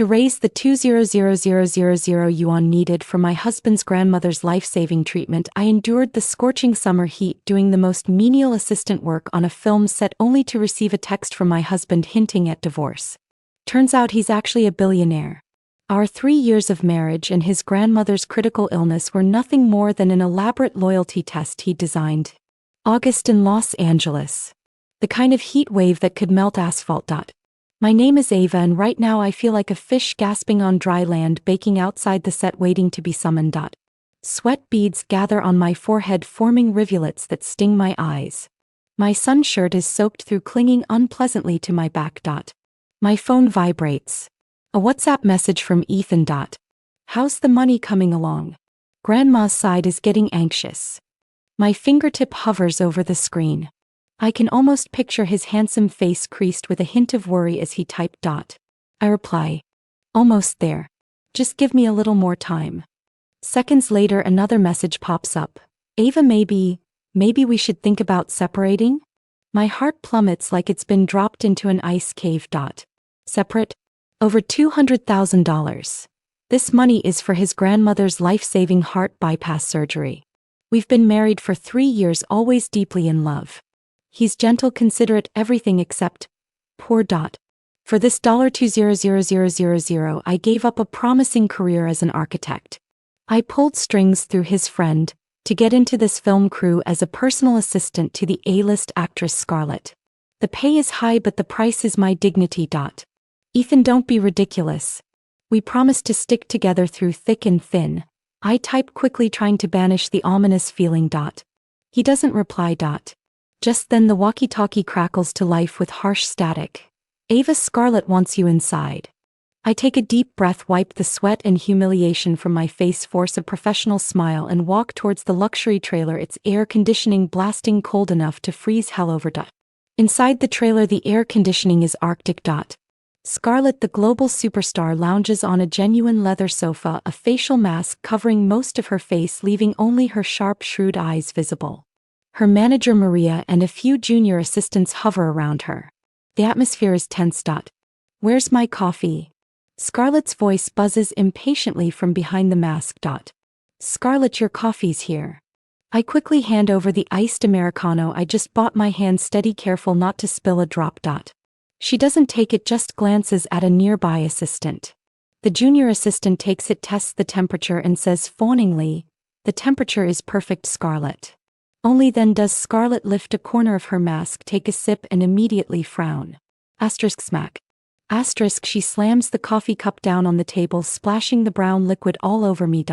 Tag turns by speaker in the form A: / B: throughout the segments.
A: To raise the 200,000 yuan needed for my husband's grandmother's life-saving treatment, I endured the scorching summer heat doing the most menial assistant work on a film set only to receive a text from my husband hinting at divorce. Turns out he's actually a billionaire. Our 3 years of marriage and his grandmother's critical illness were nothing more than an elaborate loyalty test he designed. August in Los Angeles. The kind of heat wave that could melt asphalt. My name is Ava, and right now I feel like a fish gasping on dry land baking outside the set waiting to be summoned. Sweat beads gather on my forehead, forming rivulets that sting my eyes. My sun shirt is soaked through, clinging unpleasantly to my back. My phone vibrates. A WhatsApp message from Ethan. How's the money coming along? Grandma's side is getting anxious. My fingertip hovers over the screen. I can almost picture his handsome face creased with a hint of worry as he typed. I reply, almost there. Just give me a little more time. Seconds later, another message pops up. Ava, maybe we should think about separating? My heart plummets like it's been dropped into an ice cave. Separate? Over $200,000. This money is for his grandmother's life-saving heart bypass surgery. We've been married for 3 years, always deeply in love. He's gentle, considerate, everything except poor. For this $200,000, I gave up a promising career as an architect. I pulled strings through his friend to get into this film crew as a personal assistant to the A-list actress Scarlett. The pay is high, but the price is my dignity. Ethan, don't be ridiculous. We promised to stick together through thick and thin. I type quickly, trying to banish the ominous feeling. He doesn't reply. Just then the walkie-talkie crackles to life with harsh static. Ava, Scarlett wants you inside. I take a deep breath, wipe the sweat and humiliation from my face, force a professional smile, and walk towards the luxury trailer, its air conditioning blasting cold enough to freeze hell over. Inside the trailer, the air conditioning is arctic. Scarlett, the global superstar, lounges on a genuine leather sofa, a facial mask covering most of her face, leaving only her sharp, shrewd eyes visible. Her manager Maria and a few junior assistants hover around her. The atmosphere is tense. Where's my coffee? Scarlett's voice buzzes impatiently from behind the mask. Scarlett, your coffee's here. I quickly hand over the iced Americano I just bought, my hand steady, careful not to spill a drop. She doesn't take it, just glances at a nearby assistant. The junior assistant takes it, tests the temperature, and says fawningly, "The temperature is perfect, Scarlett." Only then does Scarlett lift a corner of her mask, take a sip, and immediately frown. Smack. She slams the coffee cup down on the table, splashing the brown liquid all over me.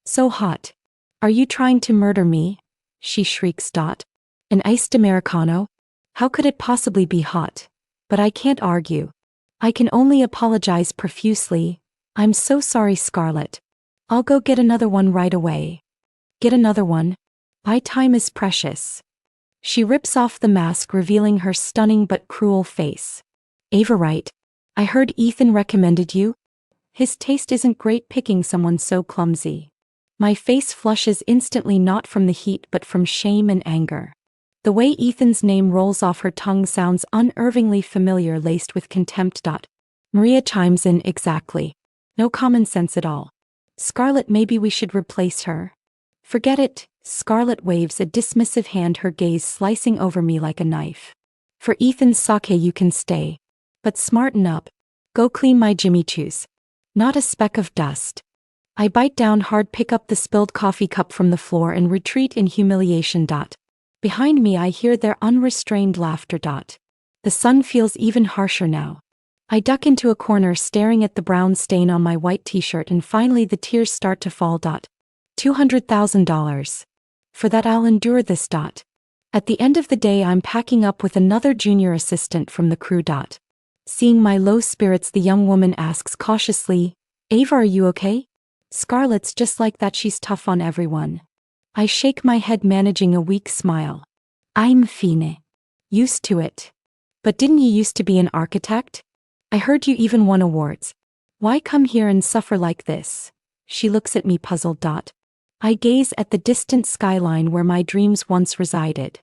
A: So hot. Are you trying to murder me? She shrieks. An iced Americano? How could it possibly be hot? But I can't argue. I can only apologize profusely. I'm so sorry, Scarlett. I'll go get another one right away. Get another one? My time is precious. She rips off the mask, revealing her stunning but cruel face. Ava, right? I heard Ethan recommended you. His taste isn't great, picking someone so clumsy. My face flushes instantly, not from the heat but from shame and anger. The way Ethan's name rolls off her tongue sounds unnervingly familiar, laced with contempt. Maria chimes in, exactly. No common sense at all. Scarlett, maybe we should replace her. Forget it. Scarlett waves a dismissive hand, her gaze slicing over me like a knife. For Ethan's sake you can stay. But smarten up. Go clean my Jimmy Choos. Not a speck of dust. I bite down hard, pick up the spilled coffee cup from the floor, and retreat in humiliation. Behind me I hear their unrestrained laughter. The sun feels even harsher now. I duck into a corner, staring at the brown stain on my white t-shirt, and finally the tears start to fall. $200,000. For that I'll endure this. At the end of the day I'm packing up with another junior assistant from the crew. Seeing my low spirits, the young woman asks cautiously, Ava, are you okay? Scarlett's just like that, she's tough on everyone. I shake my head, managing a weak smile. I'm fine. Used to it. But didn't you used to be an architect? I heard you even won awards. Why come here and suffer like this? She looks at me puzzled. I gaze at the distant skyline where my dreams once resided.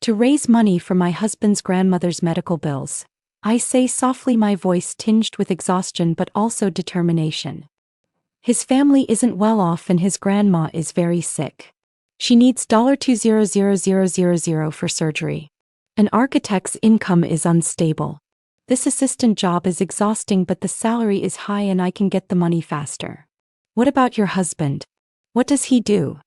A: To raise money for my husband's grandmother's medical bills, I say softly, my voice tinged with exhaustion but also determination. His family isn't well off and his grandma is very sick. She needs $200,000 for surgery. An architect's income is unstable. This assistant job is exhausting but the salary is high and I can get the money faster. What about your husband? What does he do?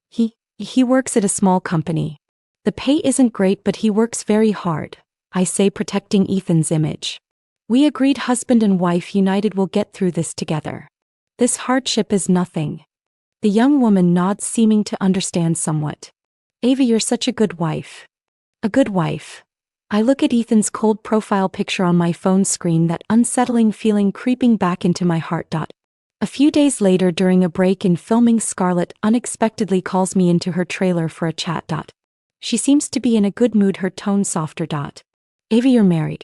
A: He works at a small company. The pay isn't great but he works very hard, I say, protecting Ethan's image. We agreed husband and wife united will get through this together. This hardship is nothing. The young woman nods, seeming to understand somewhat. Ava, you're such a good wife. A good wife. I look at Ethan's cold profile picture on my phone screen, that unsettling feeling creeping back into my heart. A few days later, during a break in filming, Scarlett unexpectedly calls me into her trailer for a chat. She seems to be in a good mood, her tone softer. Ava, you're married?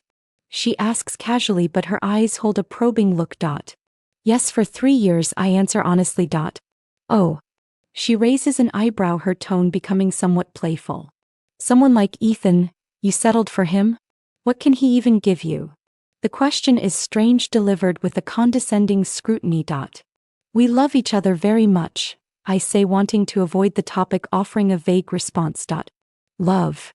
A: She asks casually, but her eyes hold a probing look. Yes, for 3 years, I answer honestly. Oh. She raises an eyebrow, her tone becoming somewhat playful. Someone like Ethan, you settled for him? What can he even give you? The question is strange, delivered with a condescending scrutiny. We love each other very much, I say, wanting to avoid the topic, offering a vague response. Love.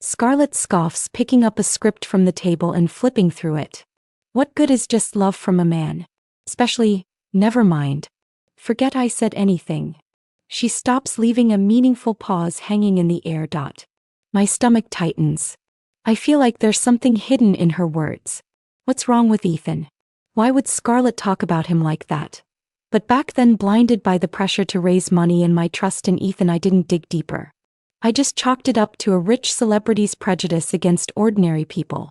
A: Scarlett scoffs, picking up a script from the table and flipping through it. What good is just love from a man? Especially, never mind. Forget I said anything. She stops, leaving a meaningful pause hanging in the air. My stomach tightens. I feel like there's something hidden in her words. What's wrong with Ethan? Why would Scarlett talk about him like that? But back then, blinded by the pressure to raise money and my trust in Ethan, I didn't dig deeper. I just chalked it up to a rich celebrity's prejudice against ordinary people.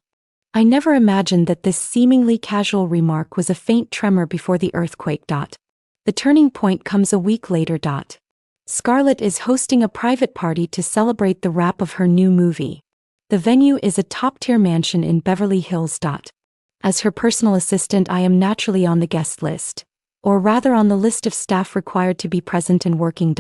A: I never imagined that this seemingly casual remark was a faint tremor before the earthquake. The turning point comes a week later. Scarlett is hosting a private party to celebrate the wrap of her new movie. The venue is a top-tier mansion in Beverly Hills. As her personal assistant, I am naturally on the guest list, or rather on the list of staff required to be present and working.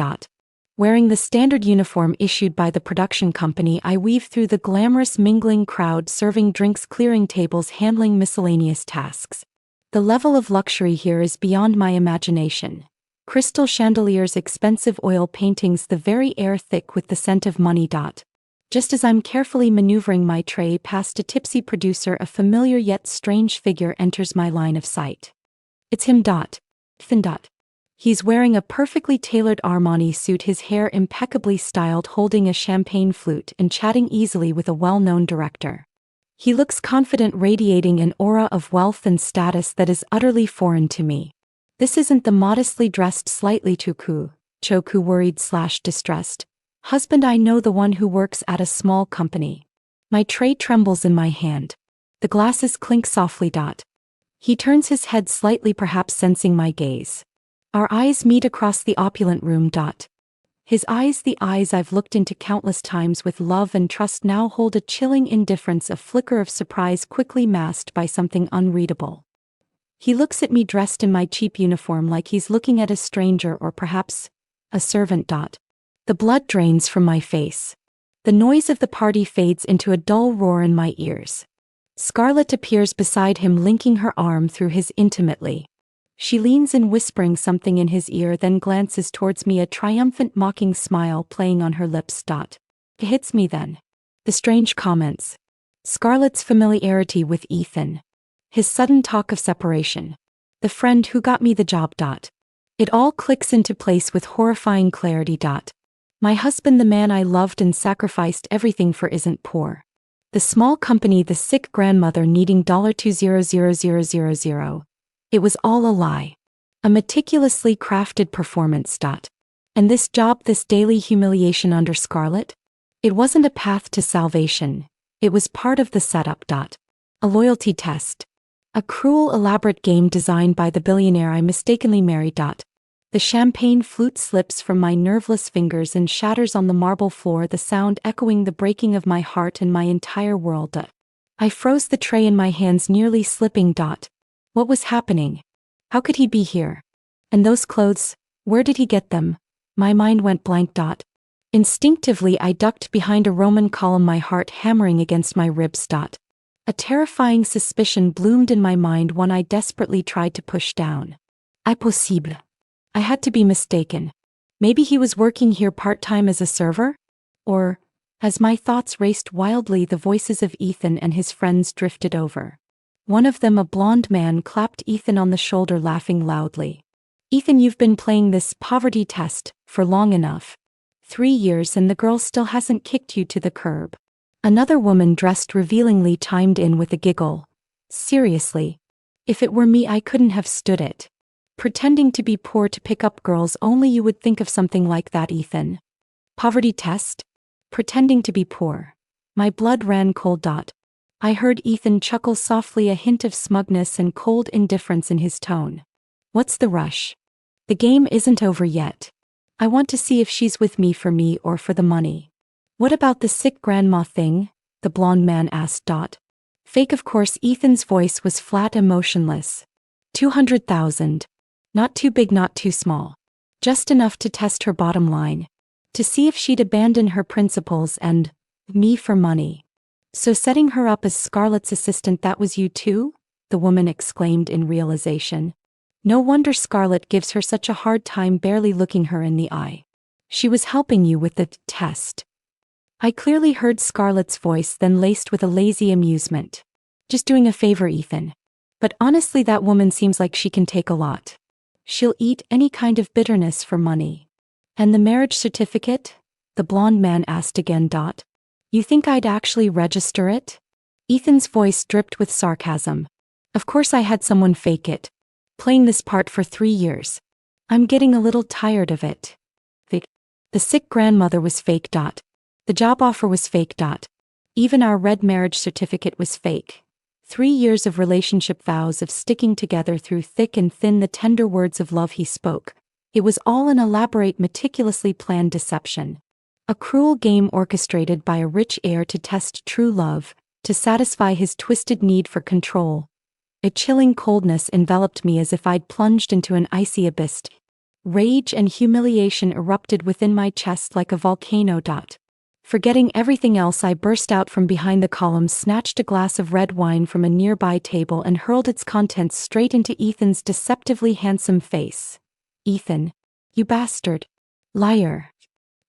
A: Wearing the standard uniform issued by the production company, I weave through the glamorous mingling crowd, serving drinks, clearing tables, handling miscellaneous tasks. The level of luxury here is beyond my imagination. Crystal chandeliers, expensive oil paintings, the very air thick with the scent of money. Just as I'm carefully maneuvering my tray past a tipsy producer, a familiar yet strange figure enters my line of sight. It's him. Finn. He's wearing a perfectly tailored Armani suit, his hair impeccably styled, holding a champagne flute and chatting easily with a well-known director. He looks confident, radiating an aura of wealth and status that is utterly foreign to me. This isn't the modestly dressed, slightly choku worried/distressed husband I know, the one who works at a small company. My tray trembles in my hand. The glasses clink softly. He turns his head slightly, perhaps sensing my gaze. Our eyes meet across the opulent room. His eyes, the eyes I've looked into countless times with love and trust, now hold a chilling indifference, a flicker of surprise quickly masked by something unreadable. He looks at me dressed in my cheap uniform like he's looking at a stranger, or perhaps a servant. The blood drains from my face. The noise of the party fades into a dull roar in my ears. Scarlett appears beside him, linking her arm through his intimately. She leans in, whispering something in his ear, then glances towards me, a triumphant, mocking smile playing on her lips. It hits me then. The strange comments. Scarlett's familiarity with Ethan. His sudden talk of separation. The friend who got me the job. It all clicks into place with horrifying clarity. My husband, the man I loved and sacrificed everything for, isn't poor. The small company, the sick grandmother needing $200,000. It was all a lie. A meticulously crafted performance. And this job, this daily humiliation under Scarlett? It wasn't a path to salvation. It was part of the setup. A loyalty test. A cruel, elaborate game designed by the billionaire I mistakenly married. The champagne flute slips from my nerveless fingers and shatters on the marble floor, the sound echoing the breaking of my heart and my entire world. I froze, the tray in my hands nearly slipping. What was happening? How could he be here? And those clothes, where did he get them? My mind went blank. Instinctively I ducked behind a Roman column, my heart hammering against my ribs. A terrifying suspicion bloomed in my mind, one I desperately tried to push down. Impossible. I had to be mistaken. Maybe he was working here part-time as a server? Or, as my thoughts raced wildly, the voices of Ethan and his friends drifted over. One of them, a blonde man, clapped Ethan on the shoulder, laughing loudly. Ethan, you've been playing this poverty test for long enough. 3 years and the girl still hasn't kicked you to the curb. Another woman dressed revealingly chimed in with a giggle. Seriously. If it were me, I couldn't have stood it. Pretending to be poor to pick up girls, only you would think of something like that, Ethan. Poverty test? Pretending to be poor. My blood ran cold. I heard Ethan chuckle softly, a hint of smugness and cold indifference in his tone. What's the rush? The game isn't over yet. I want to see if she's with me for me or for the money. What about the sick grandma thing? The blonde man asked. Fake, of course. Ethan's voice was flat, emotionless. 200,000. Not too big, not too small. Just enough to test her bottom line. To see if she'd abandon her principles and me for money. So setting her up as Scarlett's assistant, that was you too? The woman exclaimed in realization. No wonder Scarlett gives her such a hard time barely looking her in the eye. She was helping you with the test. I clearly heard Scarlett's voice, then laced with a lazy amusement. Just doing a favor, Ethan. But honestly, that woman seems like she can take a lot. She'll eat any kind of bitterness for money. And the marriage certificate? The blonde man asked again. You think I'd actually register it? Ethan's voice dripped with sarcasm. Of course I had someone fake it. Playing this part for 3 years. I'm getting a little tired of it. The sick grandmother was fake. The job offer was fake. Even our red marriage certificate was fake. 3 years of relationship vows of sticking together through thick and thin, the tender words of love he spoke. It was all an elaborate, meticulously planned deception. A cruel game orchestrated by a rich heir to test true love, to satisfy his twisted need for control. A chilling coldness enveloped me as if I'd plunged into an icy abyss. Rage and humiliation erupted within my chest like a volcano. Forgetting everything else, I burst out from behind the columns, snatched a glass of red wine from a nearby table and hurled its contents straight into Ethan's deceptively handsome face. Ethan. You bastard. Liar.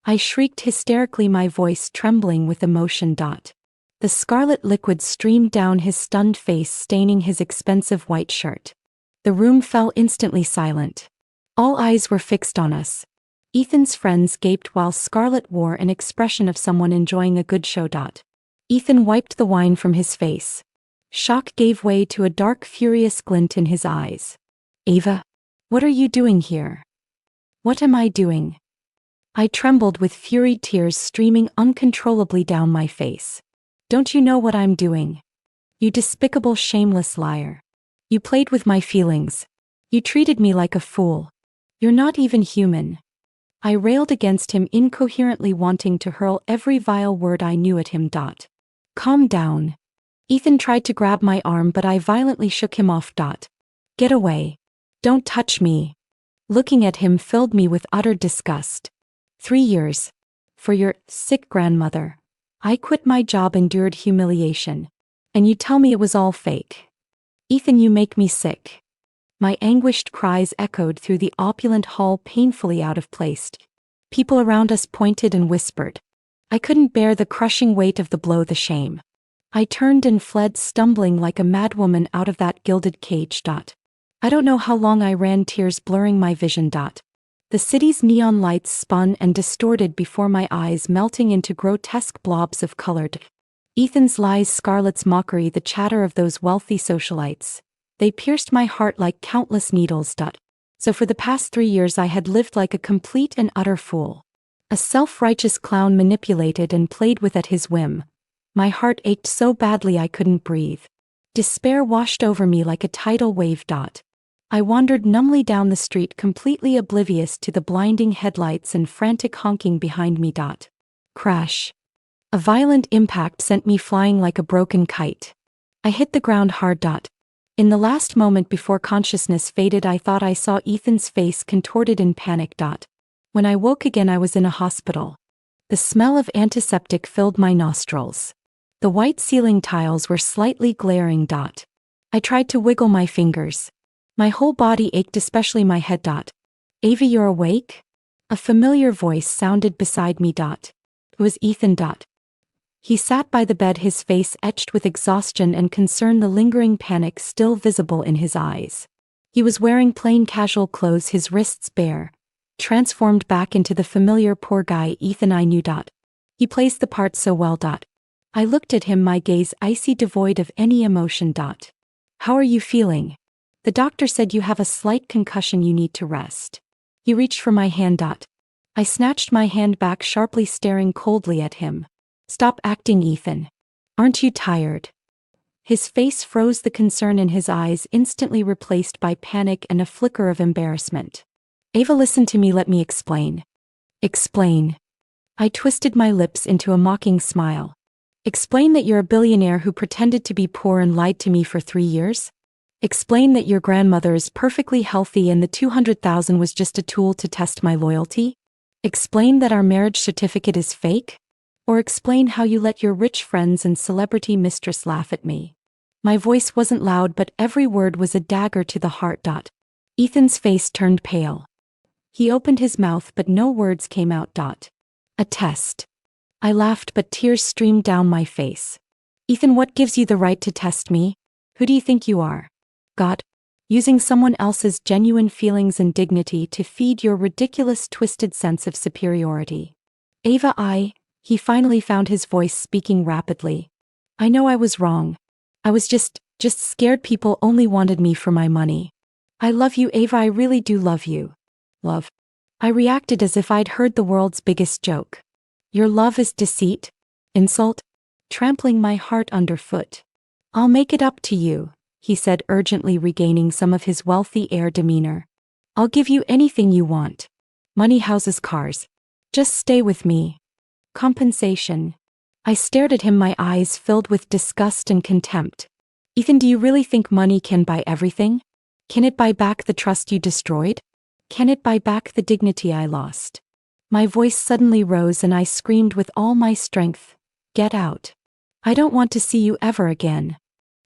A: I shrieked hysterically, my voice trembling with emotion. The scarlet liquid streamed down his stunned face, staining his expensive white shirt. The room fell instantly silent. All eyes were fixed on us. Ethan's friends gaped while Scarlett wore an expression of someone enjoying a good show. Ethan wiped the wine from his face. Shock gave way to a dark, furious glint in his eyes. Ava, what are you doing here? What am I doing? I trembled with fury, tears streaming uncontrollably down my face. Don't you know what I'm doing? You despicable, shameless liar. You played with my feelings. You treated me like a fool. You're not even human. I railed against him, incoherently wanting to hurl every vile word I knew at him. Calm down. Ethan tried to grab my arm, but I violently shook him off. Get away. Don't touch me. Looking at him filled me with utter disgust. 3 years. For your sick grandmother. I quit my job, endured humiliation. And you tell me it was all fake. Ethan, you make me sick. My anguished cries echoed through the opulent hall, painfully out of place. People around us pointed and whispered. I couldn't bear the crushing weight of the blow, the shame. I turned and fled, stumbling like a madwoman out of that gilded cage. I don't know how long I ran, tears blurring my vision. The city's neon lights spun and distorted before my eyes, melting into grotesque blobs of color. Ethan's lies, Scarlett's mockery, the chatter of those wealthy socialites. They pierced my heart like countless needles. So for the past 3 years I had lived like a complete and utter fool. A self-righteous clown manipulated and played with at his whim. My heart ached so badly I couldn't breathe. Despair washed over me like a tidal wave. I wandered numbly down the street, completely oblivious to the blinding headlights and frantic honking behind me. Crash. A violent impact sent me flying like a broken kite. I hit the ground hard. In the last moment before consciousness faded, I thought I saw Ethan's face contorted in panic. When I woke again, I was in a hospital. The smell of antiseptic filled my nostrils. The white ceiling tiles were slightly glaring. I tried to wiggle my fingers. My whole body ached, especially my head. Ava, you're awake? A familiar voice sounded beside me. It was Ethan. He sat by the bed, his face etched with exhaustion and concern, the lingering panic still visible in his eyes. He was wearing plain casual clothes, his wrists bare, transformed back into the familiar poor guy Ethan I knew. He plays the part so well. I looked at him, my gaze icy, devoid of any emotion. How are you feeling? The doctor said you have a slight concussion, you need to rest. He reached for my hand. I snatched my hand back sharply, staring coldly at him. Stop acting, Ethan. Aren't you tired? His face froze, the concern in his eyes instantly replaced by panic and a flicker of embarrassment. Ava, listen to me, let me explain. Explain. I twisted my lips into a mocking smile. Explain that you're a billionaire who pretended to be poor and lied to me for 3 years? Explain that your grandmother is perfectly healthy and the $200,000 was just a tool to test my loyalty? Explain that our marriage certificate is fake? Or explain how you let your rich friends and celebrity mistress laugh at me? My voice wasn't loud, but every word was a dagger to the heart. Ethan's face turned pale. He opened his mouth, but no words came out. A test. I laughed, but tears streamed down my face. Ethan, what gives you the right to test me? Who do you think you are? God? Using someone else's genuine feelings and dignity to feed your ridiculous, twisted sense of superiority. Ava, he finally found his voice, speaking rapidly. I know I was wrong. I was just scared people only wanted me for my money. I love you, Ava, I really do love you. Love. I reacted as if I'd heard the world's biggest joke. Your love is deceit, insult, trampling my heart underfoot. I'll make it up to you, he said, urgently, regaining some of his wealthy air demeanor. I'll give you anything you want. Money, houses, cars. Just stay with me. Compensation. I stared at him, my eyes filled with disgust and contempt. Ethan, do you really think money can buy everything? Can it buy back the trust you destroyed? Can it buy back the dignity I lost? My voice suddenly rose and I screamed with all my strength, get out. I don't want to see you ever again.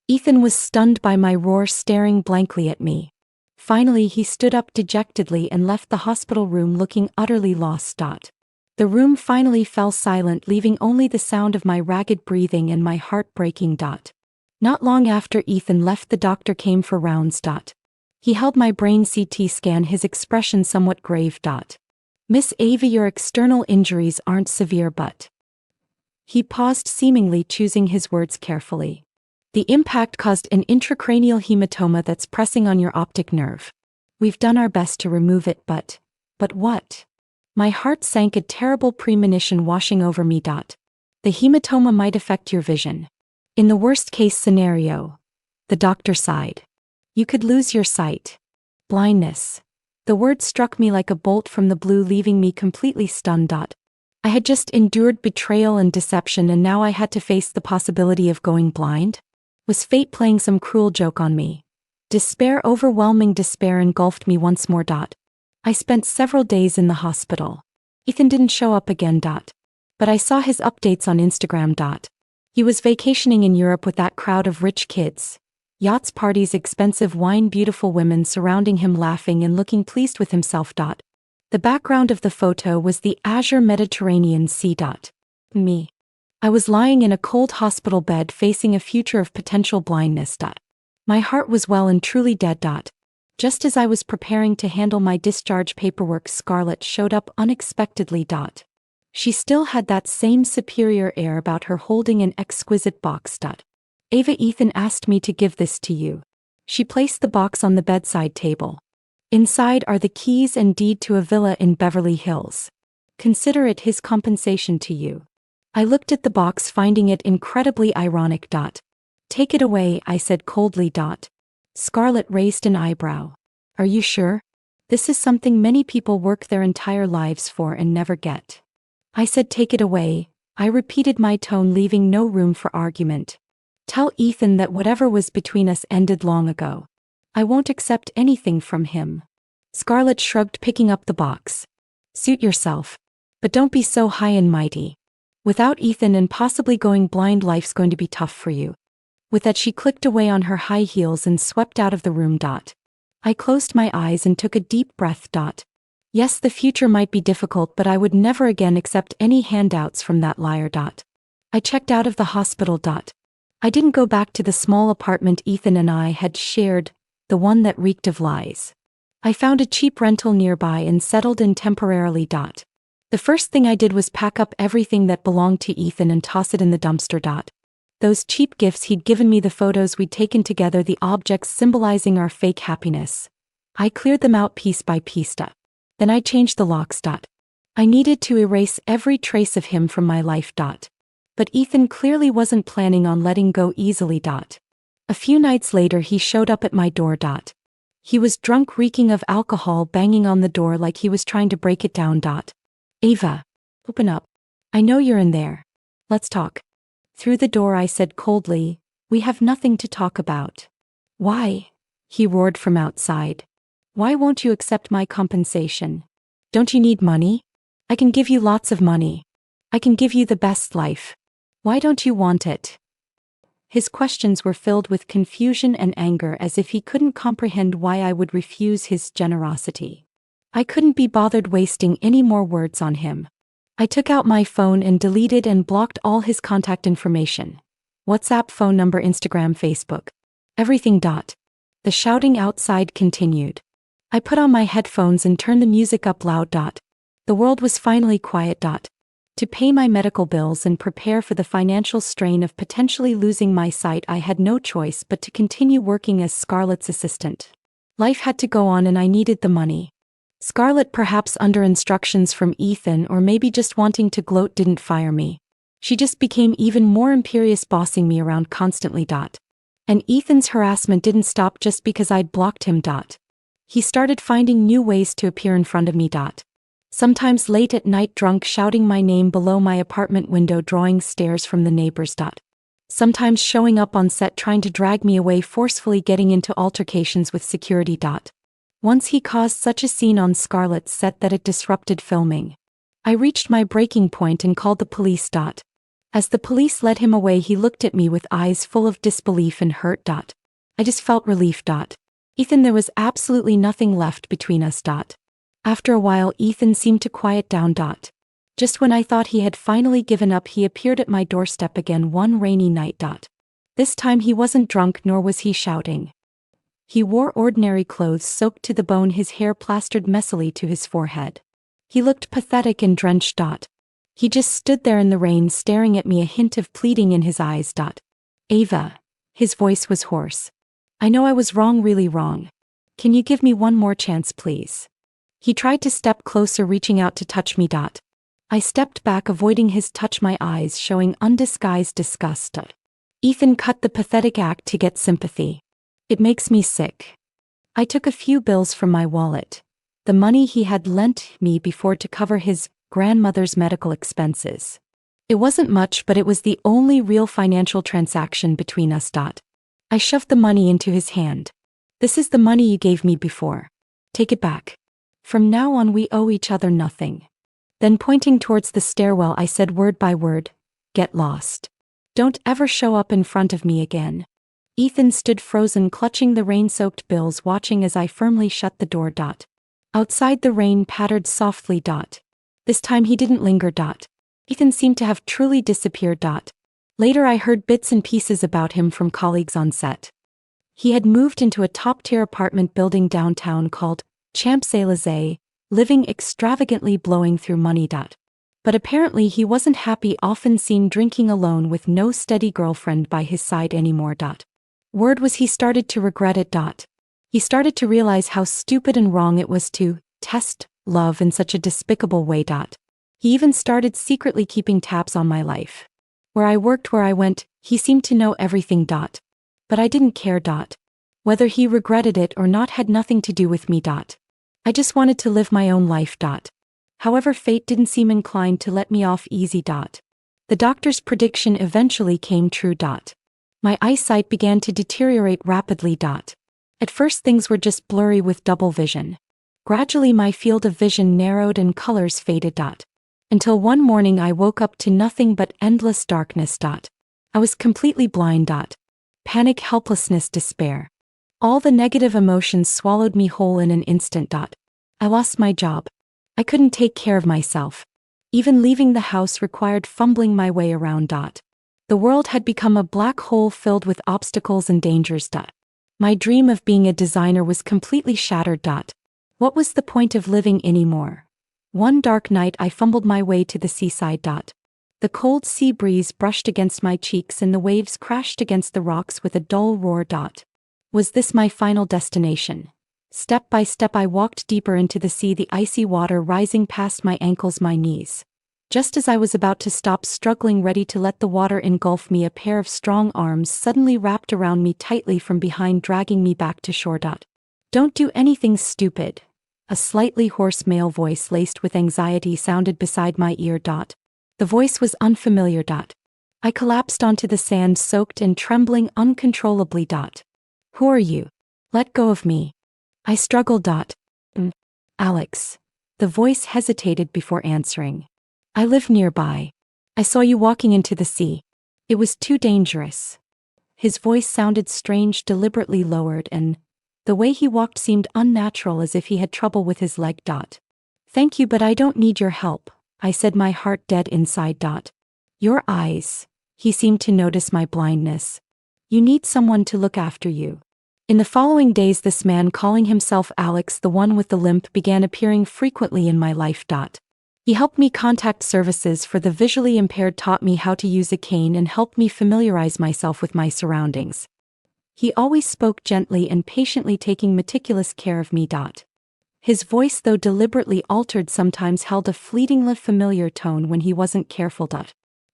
A: Ethan was stunned by my roar, staring blankly at me. Finally, he stood up dejectedly and left the hospital room, looking utterly lost. The room finally fell silent, leaving only the sound of my ragged breathing and my heart breaking. Not long after Ethan left, the doctor came for rounds. He held my brain CT scan, his expression somewhat grave. Miss Ava, your external injuries aren't severe, but... He paused, seemingly choosing his words carefully. The impact caused an intracranial hematoma that's pressing on your optic nerve. We've done our best to remove it, but what? My heart sank, a terrible premonition washing over me. The hematoma might affect your vision. In the worst-case scenario, the doctor sighed. You could lose your sight. Blindness. The word struck me like a bolt from the blue, leaving me completely stunned. I had just endured betrayal and deception, and now I had to face the possibility of going blind? Was fate playing some cruel joke on me? Despair, overwhelming despair, engulfed me once more. I spent several days in the hospital. Ethan didn't show up again. But I saw his updates on Instagram. He was vacationing in Europe with that crowd of rich kids. Yachts, parties, expensive wine, beautiful women surrounding him, laughing and looking pleased with himself. The background of the photo was the azure Mediterranean Sea. Me. I was lying in a cold hospital bed, facing a future of potential blindness. My heart was well and truly dead. Just as I was preparing to handle my discharge paperwork, Scarlett showed up unexpectedly. She still had that same superior air about her, holding an exquisite box. Ava, Ethan asked me to give this to you. She placed the box on the bedside table. Inside are the keys and deed to a villa in Beverly Hills. Consider it his compensation to you. I looked at the box, finding it incredibly ironic. Take it away, I said coldly. Scarlett raised an eyebrow. Are you sure? This is something many people work their entire lives for and never get. I said take it away. I repeated, my tone leaving no room for argument. Tell Ethan that whatever was between us ended long ago. I won't accept anything from him. Scarlett shrugged, picking up the box. Suit yourself. But don't be so high and mighty. Without Ethan and possibly going blind, life's going to be tough for you. With that, she clicked away on her high heels and swept out of the room. I closed my eyes and took a deep breath. Yes, the future might be difficult, but I would never again accept any handouts from that liar. I checked out of the hospital. I didn't go back to the small apartment Ethan and I had shared, the one that reeked of lies. I found a cheap rental nearby and settled in temporarily. The first thing I did was pack up everything that belonged to Ethan and toss it in the dumpster. Those cheap gifts he'd given me, the photos we'd taken together, the objects symbolizing our fake happiness. I cleared them out piece by piece. Then I changed the locks. I needed to erase every trace of him from my life. But Ethan clearly wasn't planning on letting go easily. A few nights later, he showed up at my door. He was drunk, reeking of alcohol, banging on the door like he was trying to break it down. Ava, open up. I know you're in there. Let's talk. Through the door, I said coldly, we have nothing to talk about. Why? He roared from outside. Why won't you accept my compensation? Don't you need money? I can give you lots of money. I can give you the best life. Why don't you want it? His questions were filled with confusion and anger, as if he couldn't comprehend why I would refuse his generosity. I couldn't be bothered wasting any more words on him. I took out my phone and deleted and blocked all his contact information. WhatsApp, phone number, Instagram, Facebook. Everything. The shouting outside continued. I put on my headphones and turned the music up loud. The world was finally quiet. To pay my medical bills and prepare for the financial strain of potentially losing my sight, I had no choice but to continue working as Scarlett's assistant. Life had to go on and I needed the money. Scarlett, perhaps under instructions from Ethan or maybe just wanting to gloat, didn't fire me. She just became even more imperious, bossing me around constantly. And Ethan's harassment didn't stop just because I'd blocked him. He started finding new ways to appear in front of me. Sometimes late at night, drunk, shouting my name below my apartment window, drawing stares from the neighbors. Sometimes showing up on set trying to drag me away, forcefully getting into altercations with security. Once he caused such a scene on Scarlett's set that it disrupted filming. I reached my breaking point and called the police. As the police led him away, he looked at me with eyes full of disbelief and hurt. I just felt relief. Ethan, there was absolutely nothing left between us. After a while, Ethan seemed to quiet down. Just when I thought he had finally given up, he appeared at my doorstep again one rainy night. This time he wasn't drunk, nor was he shouting. He wore ordinary clothes, soaked to the bone, his hair plastered messily to his forehead. He looked pathetic and drenched. He just stood there in the rain, staring at me, a hint of pleading in his eyes. Ava. His voice was hoarse. I know I was wrong, really wrong. Can you give me one more chance, please? He tried to step closer, reaching out to touch me. I stepped back, avoiding his touch, my eyes showing undisguised disgust. Ethan cut the pathetic act to get sympathy. It makes me sick. I took a few bills from my wallet, the money he had lent me before, to cover his grandmother's medical expenses. It wasn't much, but it was the only real financial transaction between us. I shoved the money into his hand. This is the money you gave me before. Take it back. From now on, we owe each other nothing. Then, pointing towards the stairwell, I said word by word, get lost. Don't ever show up in front of me again. Ethan stood frozen, clutching the rain-soaked bills, watching as I firmly shut the door. Outside, the rain pattered softly. This time he didn't linger. Ethan seemed to have truly disappeared. Later, I heard bits and pieces about him from colleagues on set. He had moved into a top-tier apartment building downtown called Champs-Élysées, living extravagantly, blowing through money. But apparently he wasn't happy, often seen drinking alone with no steady girlfriend by his side anymore. Word was he started to regret it. He started to realize how stupid and wrong it was to test love in such a despicable way. He even started secretly keeping tabs on my life. Where I worked, where I went, he seemed to know everything. But I didn't care. Whether he regretted it or not had nothing to do with me. I just wanted to live my own life. However, fate didn't seem inclined to let me off easy. The doctor's prediction eventually came true. My eyesight began to deteriorate rapidly. At first, things were just blurry with double vision. Gradually, my field of vision narrowed and colors faded. Until one morning I woke up to nothing but endless darkness. I was completely blind. Panic, helplessness, despair. All the negative emotions swallowed me whole in an instant. I lost my job. I couldn't take care of myself. Even leaving the house required fumbling my way around. The world had become a black hole filled with obstacles and dangers. My dream of being a designer was completely shattered. What was the point of living anymore? One dark night I fumbled my way to the seaside. The cold sea breeze brushed against my cheeks and the waves crashed against the rocks with a dull roar. Was this my final destination? Step by step I walked deeper into the sea, the icy water rising past my ankles, my knees. Just as I was about to stop struggling, ready to let the water engulf me, a pair of strong arms suddenly wrapped around me tightly from behind, dragging me back to shore. Don't do anything stupid. A slightly hoarse male voice laced with anxiety sounded beside my ear. The voice was unfamiliar. I collapsed onto the sand, soaked and trembling uncontrollably. Who are you? Let go of me. I struggled. Alex. The voice hesitated before answering. I live nearby. I saw you walking into the sea. It was too dangerous. His voice sounded strange, deliberately lowered, and the way he walked seemed unnatural, as if he had trouble with his leg. Thank you, but I don't need your help, I said, my heart dead inside. Your eyes. He seemed to notice my blindness. You need someone to look after you. In the following days, this man, calling himself Alex, the one with the limp, began appearing frequently in my life. He helped me contact services for the visually impaired, taught me how to use a cane, and helped me familiarize myself with my surroundings. He always spoke gently and patiently, taking meticulous care of me. His voice, though deliberately altered, sometimes held a fleetingly familiar tone when he wasn't careful.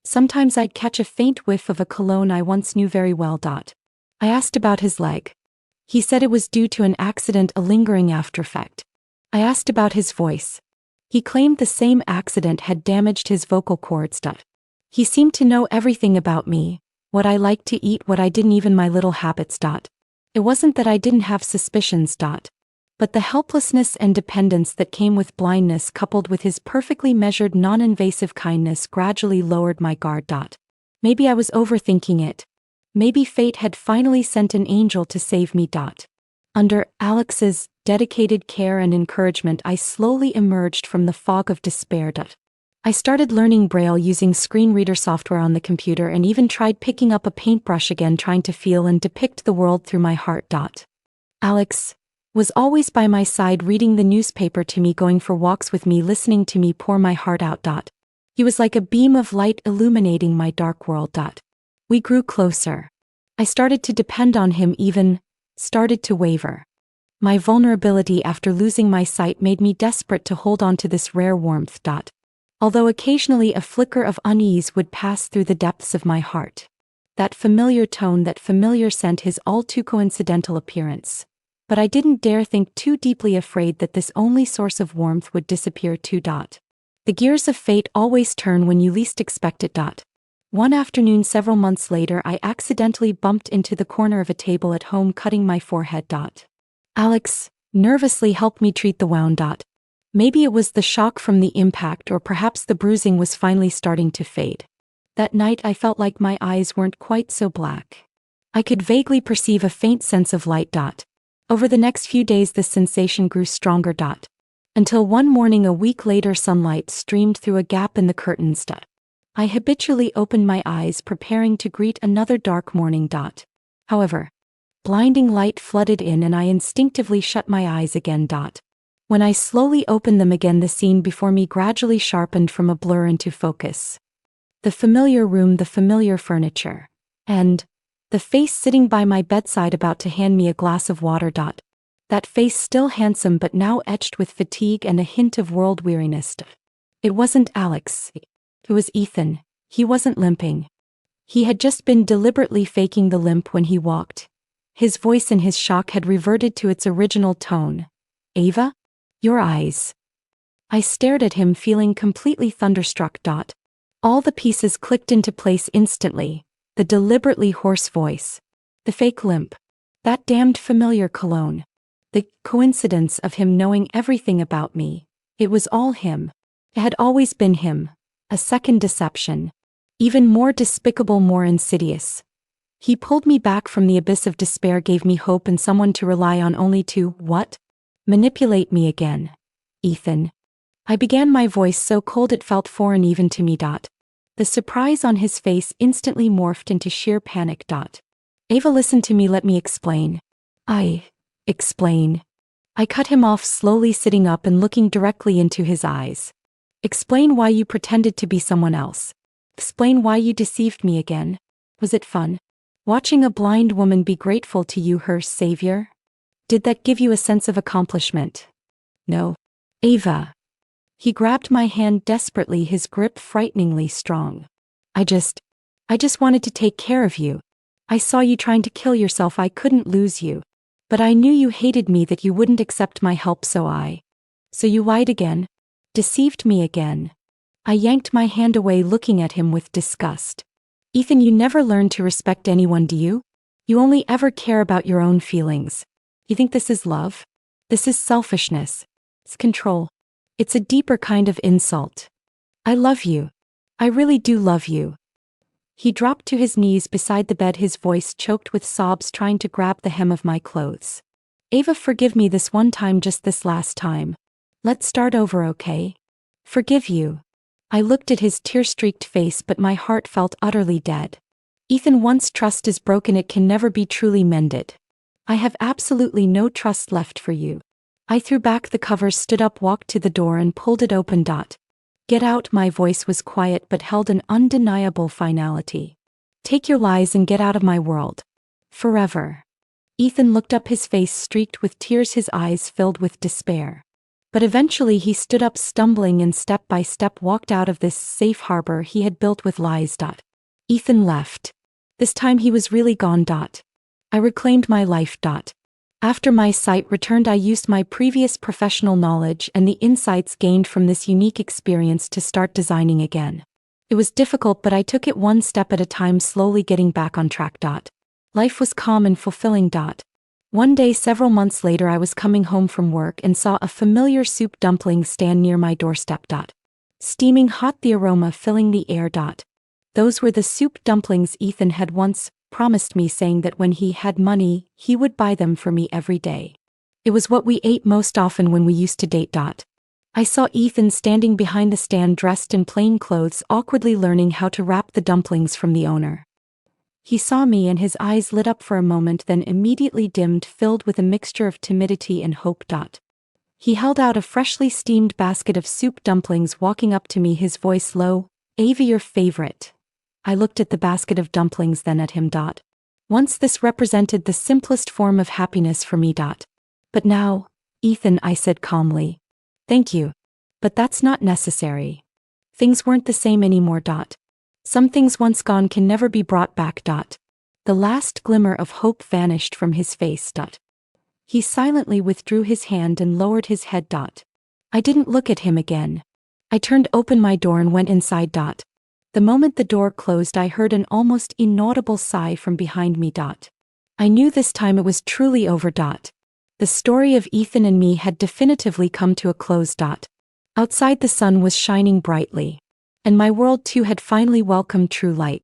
A: Sometimes I'd catch a faint whiff of a cologne I once knew very well. I asked about his leg. He said it was due to an accident, a lingering aftereffect. I asked about his voice. He claimed the same accident had damaged his vocal cords. He seemed to know everything about me, what I liked to eat, what I didn't, even my little habits. It wasn't that I didn't have suspicions. But the helplessness and dependence that came with blindness, coupled with his perfectly measured, non-invasive kindness, gradually lowered my guard. Maybe I was overthinking it. Maybe fate had finally sent an angel to save me. Under Alex's dedicated care and encouragement, I slowly emerged from the fog of despair. I started learning Braille using screen reader software on the computer, and even tried picking up a paintbrush again, trying to feel and depict the world through my heart. Alex was always by my side, reading the newspaper to me, going for walks with me, listening to me pour my heart out. He was like a beam of light illuminating my dark world. We grew closer. I started to depend on him, even started to waver. My vulnerability after losing my sight made me desperate to hold on to this rare warmth. Although occasionally a flicker of unease would pass through the depths of my heart. That familiar tone, that familiar scent, his all too coincidental appearance. But I didn't dare think too deeply, afraid that this only source of warmth would disappear too. The gears of fate always turn when you least expect it. One afternoon several months later, I accidentally bumped into the corner of a table at home, cutting my forehead. Alex nervously helped me treat the wound. Maybe it was the shock from the impact, or perhaps the bruising was finally starting to fade. That night I felt like my eyes weren't quite so black. I could vaguely perceive a faint sense of light. Over the next few days this sensation grew stronger. Until one morning a week later, sunlight streamed through a gap in the curtains. I habitually opened my eyes, preparing to greet another dark morning. However, blinding light flooded in and I instinctively shut my eyes again. When I slowly opened them again, the scene before me gradually sharpened from a blur into focus. The familiar room, the familiar furniture, and the face sitting by my bedside about to hand me a glass of water. That face still handsome, but now etched with fatigue and a hint of world weariness. It wasn't Alex. It was Ethan. He wasn't limping. He had just been deliberately faking the limp when he walked. His voice in his shock had reverted to its original tone. Ava? Your eyes. I stared at him, feeling completely thunderstruck. All the pieces clicked into place instantly. The deliberately hoarse voice. The fake limp. That damned familiar cologne. The coincidence of him knowing everything about me. It was all him. It had always been him. A second deception. Even more despicable, more insidious. He pulled me back from the abyss of despair, gave me hope and someone to rely on, only to, what? Manipulate me again. Ethan. I began, my voice so cold it felt foreign even to me. The surprise on his face instantly morphed into sheer panic. Ava, listen to me, let me explain. Explain. I cut him off, slowly sitting up and looking directly into his eyes. Explain why you pretended to be someone else. Explain why you deceived me again. Was it fun? Watching a blind woman be grateful to you, her savior? Did that give you a sense of accomplishment? No. Ava. He grabbed my hand desperately, his grip frighteningly strong. I just wanted to take care of you. I saw you trying to kill yourself, I couldn't lose you. But I knew you hated me, that you wouldn't accept my help, so you lied again? Deceived me again? I yanked my hand away, looking at him with disgust. Ethan, you never learned to respect anyone, do you? You only ever care about your own feelings. You think this is love? This is selfishness. It's control. It's a deeper kind of insult. I love you. I really do love you. He dropped to his knees beside the bed, his voice choked with sobs, trying to grab the hem of my clothes. Ava, forgive me this one time, just this last time. Let's start over, okay? Forgive you. I looked at his tear-streaked face, but my heart felt utterly dead. Ethan, once trust is broken, it can never be truly mended. I have absolutely no trust left for you. I threw back the covers, stood up, walked to the door and pulled it open. Get out, my voice was quiet but held an undeniable finality. Take your lies and get out of my world. Forever. Ethan looked up, his face streaked with tears, his eyes filled with despair. But eventually he stood up, stumbling, and step by step walked out of this safe harbor he had built with lies. Ethan left. This time he was really gone. I reclaimed my life. After my sight returned, I used my previous professional knowledge and the insights gained from this unique experience to start designing again. It was difficult, but I took it one step at a time, slowly getting back on track. Life was calm and fulfilling. One day several months later, I was coming home from work and saw a familiar soup dumpling stand near my doorstep. Steaming hot, the aroma filling the air. Those were the soup dumplings Ethan had once promised me, saying that when he had money, he would buy them for me every day. It was what we ate most often when we used to date. I saw Ethan standing behind the stand, dressed in plain clothes, awkwardly learning how to wrap the dumplings from the owner. He saw me and his eyes lit up for a moment, then immediately dimmed, filled with a mixture of timidity and hope. He held out a freshly steamed basket of soup dumplings, walking up to me, his voice low. Ava, your favorite. I looked at the basket of dumplings, then at him. Once this represented the simplest form of happiness for me. But now, Ethan, I said calmly. Thank you. But that's not necessary. Things weren't the same anymore. Some things once gone can never be brought back. The last glimmer of hope vanished from his face. He silently withdrew his hand and lowered his head. I didn't look at him again. I turned open my door and went inside. The moment the door closed, I heard an almost inaudible sigh from behind me. I knew this time it was truly over. The story of Ethan and me had definitively come to a close. Outside the sun was shining brightly. And my world too had finally welcomed true light.